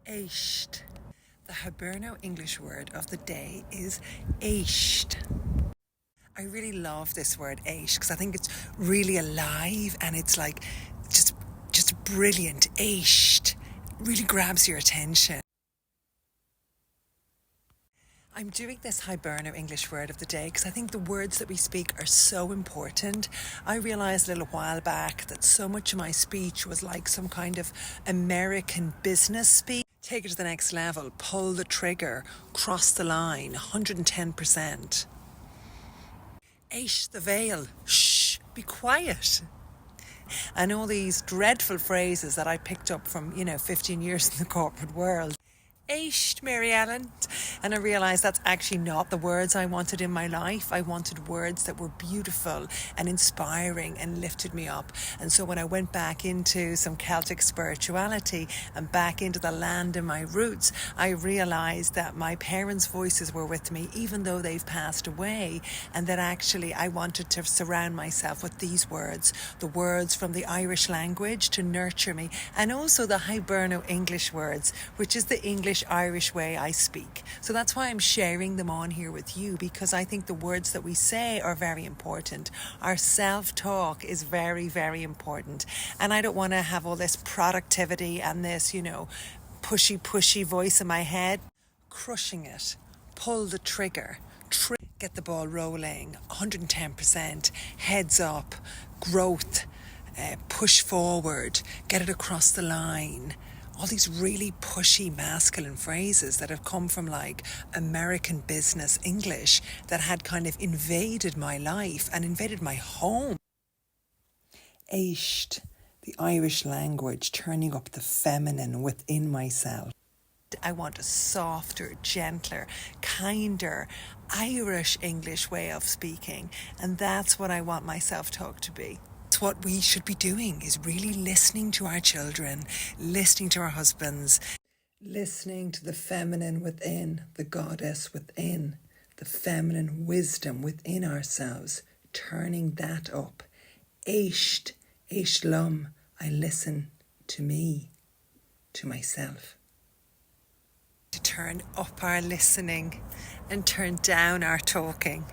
Éist. The Hiberno English word of the day is éist. I really love this word éist because I think it's really alive and it's like just brilliant. Éist really grabs your attention. I'm doing this Hiberno English word of the day because I think the words that we speak are so important. I realised a little while back that so much of my speech was like some kind of American business speak. Take it to the next level, pull the trigger, cross the line, 110%. Éist the veil, shh, be quiet. And all these dreadful phrases that I picked up from, 15 years in the corporate world. Éist, Mary Ellen. And I realised that's actually not the words I wanted in my life. I wanted words that were beautiful and inspiring and lifted me up. And so when I went back into some Celtic spirituality and back into the land of my roots, I realised that my parents' voices were with me, even though they've passed away, and that actually I wanted to surround myself with these words, the words from the Irish language to nurture me, and also the Hiberno English words, which is the English-Irish way I speak. So that's why I'm sharing them on here with you, because I think the words that we say are very important. Our self-talk is very, very important. And I don't want to have all this productivity and this, pushy voice in my head. Crushing it. Pull the trigger. Get the ball rolling. 110%. Heads up. Growth. Push forward. Get it across the line. All these really pushy masculine phrases that have come from like American business English that had kind of invaded my life and invaded my home. Éist, the Irish language, turning up the feminine within myself. I want a softer, gentler, kinder, Irish English way of speaking, and that's what I want my self-talk to be. What we should be doing is really listening to our children, listening to our husbands, listening to the feminine within, the goddess within, the feminine wisdom within ourselves, turning that up. Éist, éist lum, I listen to me, to myself. To turn up our listening and turn down our talking.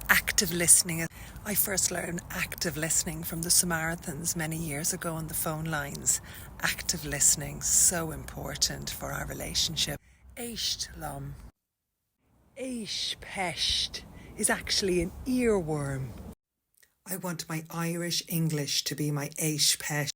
Active listening. I first learned active listening from the Samaritans many years ago on the phone lines. Active listening, so important for our relationship. Éist lum. Éistpeist is actually an earworm. I want my Irish English to be my Éistpeist.